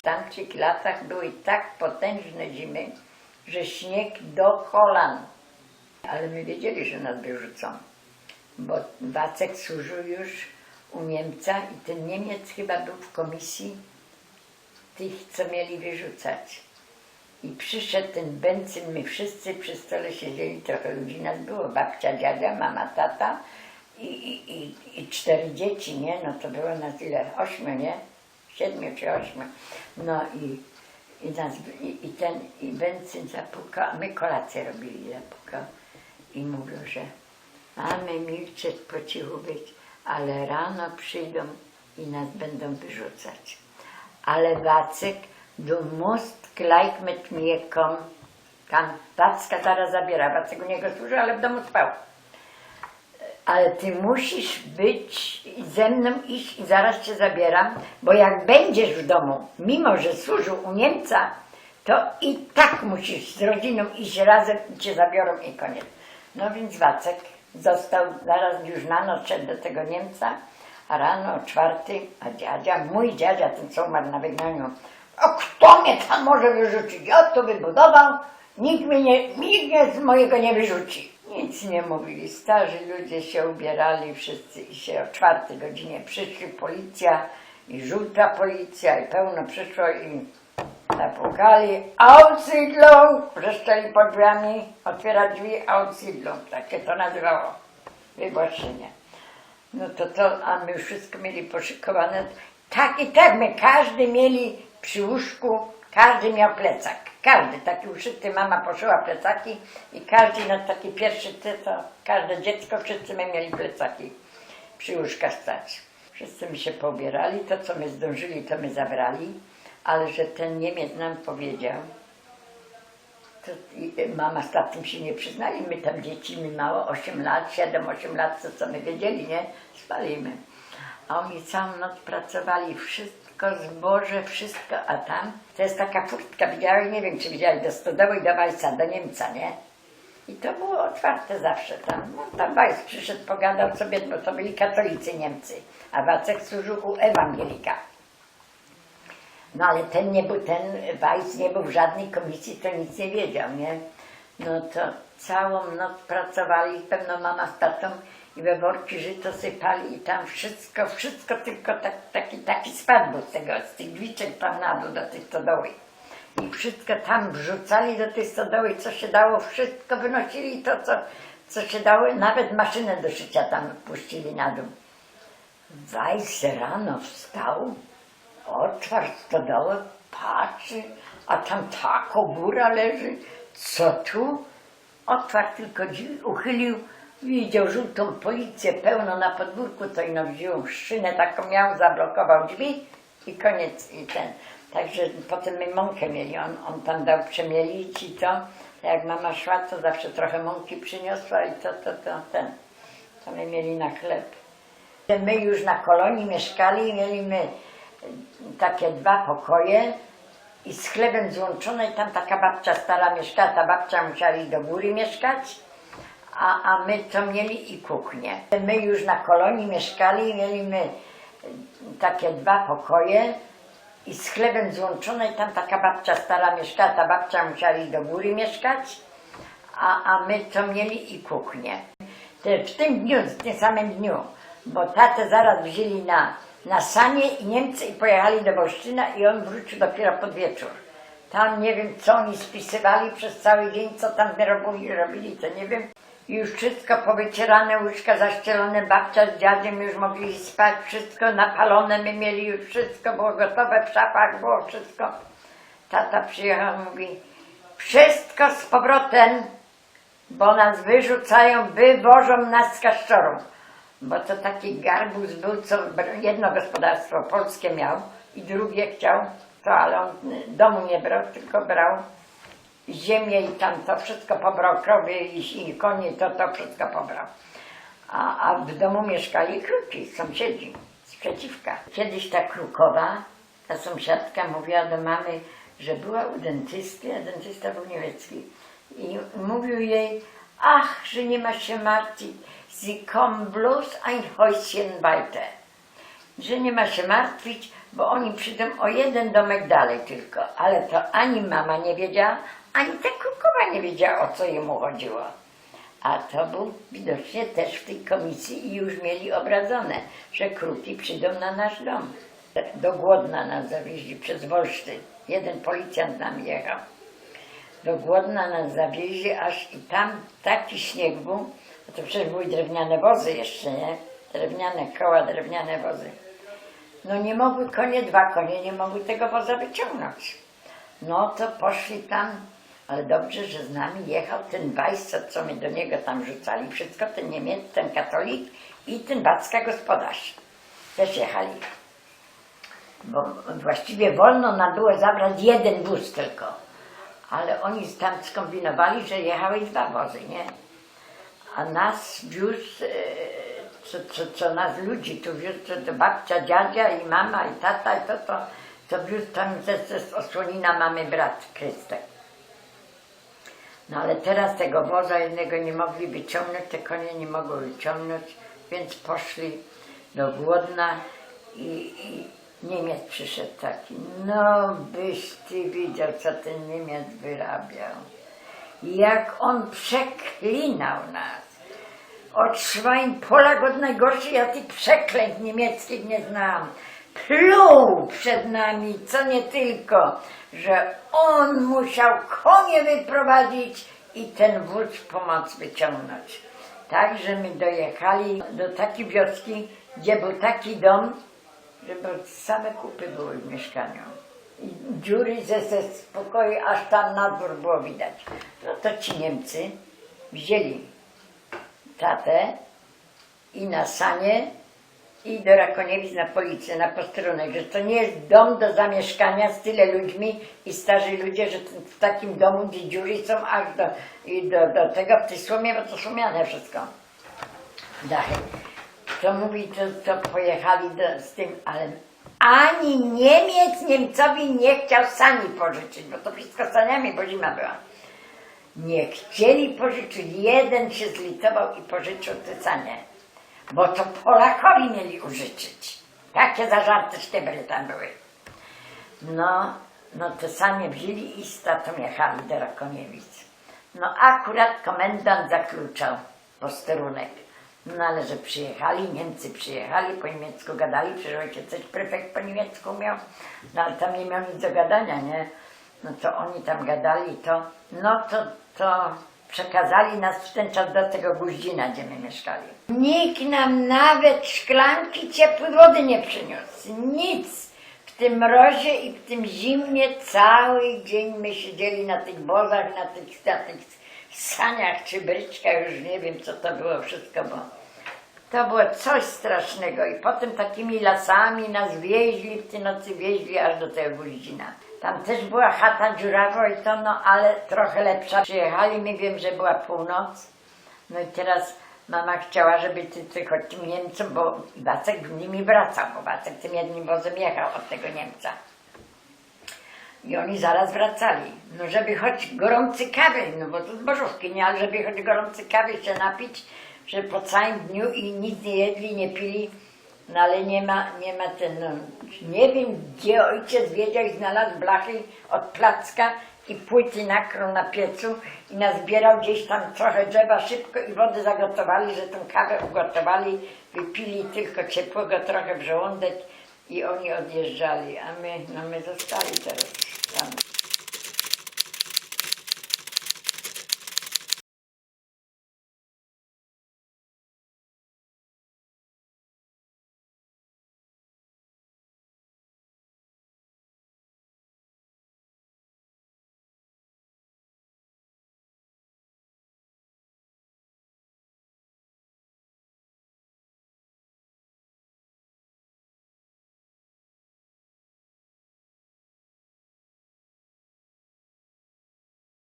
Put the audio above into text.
W tamtych latach były tak potężne zimy, że śnieg do kolan. Ale my wiedzieli, że nas wyrzucą, bo Wacek służył już u Niemca i ten Niemiec chyba był w komisji tych, co mieli wyrzucać. I przyszedł ten Benzyn, my wszyscy przy stole siedzieli, trochę ludzi nas było, babcia, dziadzia, mama, tata i 4 dzieci, nie? No to było nas ile? 8, nie? 7 czy 8. No i Benzyn zapukał, a my kolację robili, zapukał i mówił, że mamy milczeć, po cichu być, ale rano przyjdą i nas będą wyrzucać. Ale Wacek, du musst gleich mit mir kommen. Wacka zaraz zabiera, Wacek u niego służył, ale w domu spał. Ale ty musisz być ze mną iść i zaraz cię zabieram, bo jak będziesz w domu, mimo że służył u Niemca, to i tak musisz z rodziną iść razem i cię zabiorą i koniec. No więc Wacek został, zaraz już na noc szedł do tego Niemca, a rano o 4, a dziadzia, mój dziadzia, ten co umarł na wygnaniu, a kto mnie tam może wyrzucić? Ja to wybudował, nikt mnie z mojego nie wyrzuci. Nic nie mówili, starzy ludzie się ubierali wszyscy i się o 4 godzinie przyszli, policja i żółta policja i pełno przyszło i zapukali, Aussiedlung, wrzeszczeli pod drzwiami, otwiera drzwi, Aussiedlung, tak się to nazywało, wywłaszczenie. No to, a my wszystko mieli poszykowane, tak i tak, my każdy mieli przy łóżku, każdy miał plecak, każdy, taki uszyty, mama poszyła plecaki i każdy na taki pierwszy to każde dziecko, wszyscy my mieli plecaki przy łóżkach stać. Wszyscy my się poubierali, to co my zdążyli, to my zabrali, ale że ten Niemiec nam powiedział, to mama z tatą się nie przyznali, my tam dzieci, my mało, 8 lat, 7-8 lat, to co my wiedzieli, nie? Spalimy. A oni całą noc pracowali, wszystko, zboże, wszystko, a tam, to jest taka furtka, widziałeś, nie wiem czy widziałeś, do stodoły i do Wajsa, do Niemca, nie? I to było otwarte zawsze tam. No tam Wajs przyszedł, pogadał sobie, bo to byli katolicy Niemcy, a Wacek służył u ewangelika. No ale ten Wajs nie był w żadnej komisji, to nic nie wiedział, nie? No to całą noc pracowali, pewno mama z tatą i we worki żyto sypali i tam wszystko tylko taki spad był z tych drzwiczek tam na dół do tej stodoły. I wszystko tam wrzucali do tej stodoły, co się dało, wszystko wynosili, to co się dało, nawet maszynę do szycia tam puścili na dół. Wajs rano wstał, otwarł stodołę, patrzy, a tam taka góra leży, co tu? Otwarł tylko drzwi, uchylił, widział żółtą policję pełno na podwórku, to ino wziął szynę taką miał, zablokował drzwi i koniec i ten. Także potem my mąkę mieli, on tam dał przemielić i to, jak mama szła, to zawsze trochę mąki przyniosła i to my mieli na chleb. My już na kolonii mieszkali, mieliśmy takie 2 pokoje i z chlebem złączone i tam taka babcia stara mieszkała, ta babcia musiała iść do góry mieszkać, a my to mieli i kuchnię. My już na kolonii mieszkali, mieliśmy takie 2 pokoje i z chlebem złączone i tam taka babcia stara mieszkała, ta babcia musiała iść do góry mieszkać, a my to mieli i kuchnię. W tym dniu, w tym samym dniu, bo tatę zaraz wzięli na sanie i Niemcy i pojechali do Wolsztyna i on wrócił dopiero pod wieczór. Tam nie wiem co oni spisywali przez cały dzień, co tam robili, to nie wiem. Już wszystko powycierane, łóżka zaścielone, babcia z dziadziem już mogli spać, wszystko napalone, my mieli już wszystko, było gotowe, w szafach było wszystko. Tata przyjechał, mówi, wszystko z powrotem, bo nas wyrzucają, wywożą nas z Kaszczorą. Bo to taki garbus był, co jedno gospodarstwo polskie miał i drugie chciał, to ale on domu nie brał, tylko brał ziemię i tam to wszystko pobrał, krowy i konie, to wszystko pobrał. A w domu mieszkali kruki, sąsiedzi, sprzeciwka. Kiedyś ta Krukowa, ta sąsiadka mówiła do mamy, że była u dentysty, a dentysta był niemiecki. I mówił jej, ach, że nie ma się martwić, Sie kommen bloß ein Häuschen weiter. Że nie ma się martwić, bo oni przyjdą o jeden domek dalej tylko, ale to ani mama nie wiedziała, ani ta krukowa nie wiedziała, o co jemu chodziło. A to był widocznie też w tej komisji i już mieli obradzone, że kruki przyjdą na nasz dom. Do Głodna nas zawieźli przez Wolsztyn. Jeden policjant z nami jechał. Do Głodna nas zawieźli, aż i tam taki śnieg był, no to przecież były drewniane wozy jeszcze, nie? Drewniane koła, drewniane wozy. No nie mogły konie, 2 konie nie mogły tego woza wyciągnąć. No to poszli tam, ale dobrze, że z nami jechał ten Weiss, co my do niego tam rzucali, wszystko, ten Niemiec, ten katolik i ten backa gospodarz. Też jechali. Bo właściwie wolno nam było zabrać jeden wóz tylko. Ale oni tam skombinowali, że jechały 2 wozy, nie? A nas wiózł, co nas ludzi tu wiózł, to babcia, dziadzia i mama i tata i to wiózł tam z Osłonina mamy brat Krystek. No ale teraz tego woza jednego nie mogli wyciągnąć, te konie nie mogły wyciągnąć, więc poszli do Głodna i Niemiec przyszedł taki. No byś ty widział, co ten Niemiec wyrabiał. Jak on przeklinał nas. Od Schwein Polak od najgorszy, ja tych przekleństw niemieckich nie znam. Pluł przed nami, co nie tylko, że on musiał konie wyprowadzić i ten wóz pomoc wyciągnąć. Także my dojechali do takiej wioski, gdzie był taki dom, że same kupy były w mieszkaniu. I dziury ze spokoju, aż tam na dwór było widać. No to ci Niemcy wzięli tatę i na sanie i do Rakoniewic na policję, na posterunek, że to nie jest dom do zamieszkania z tyle ludźmi i starzy ludzie, że w takim domu, gdzie dziury są aż do tego w tej słomie, bo to słomiane wszystko. Dachy. To mówi, to pojechali z tym, ale ani Niemiec Niemcowi nie chciał sani pożyczyć, bo to wszystko saniami, bo zima była. Nie chcieli pożyczyć, jeden się zlitował i pożyczył te sanie, bo to Polakowi mieli użyczyć. Takie zażarte sztybry tam były. No te sanie wzięli i z tatą jechali do Rakoniewic. No akurat komendant zakluczał posterunek. No ale że przyjechali, Niemcy przyjechali, po niemiecku gadali, przecież ojciec coś prefekt po niemiecku miał, no ale tam nie miał nic do gadania, nie? No to oni tam gadali, to przekazali nas w ten czas do tego Guździna, gdzie my mieszkali. Nikt nam nawet szklanki ciepłej wody nie przyniósł, nic. W tym mrozie i w tym zimnie cały dzień my siedzieli na tych bozach, na tych saniach czy bryczkach, już nie wiem co to było wszystko, bo to było coś strasznego i potem takimi lasami nas wieźli, w tej nocy wieźli aż do tego Guździna. Tam też była chata dziurawa i to, no ale trochę lepsza. Przyjechali, my wiem, że była północ, no i teraz mama chciała, żeby tylko tym Niemcom, bo Wacek z nimi wracał, bo Wacek tym jednym wozem jechał od tego Niemca. I oni zaraz wracali, no żeby choć gorący kawy, no bo to zbożówki, nie, ale żeby choć gorący kawy się napić, że po całym dniu i nic nie jedli, nie pili, no ale nie ma no, nie wiem gdzie ojciec wiedział i znalazł blachy od placka i płyty nakrył na piecu i nazbierał gdzieś tam trochę drzewa szybko i wodę zagotowali, że tą kawę ugotowali, wypili tylko ciepłego trochę w żołądek i oni odjeżdżali, a my zostali teraz tam.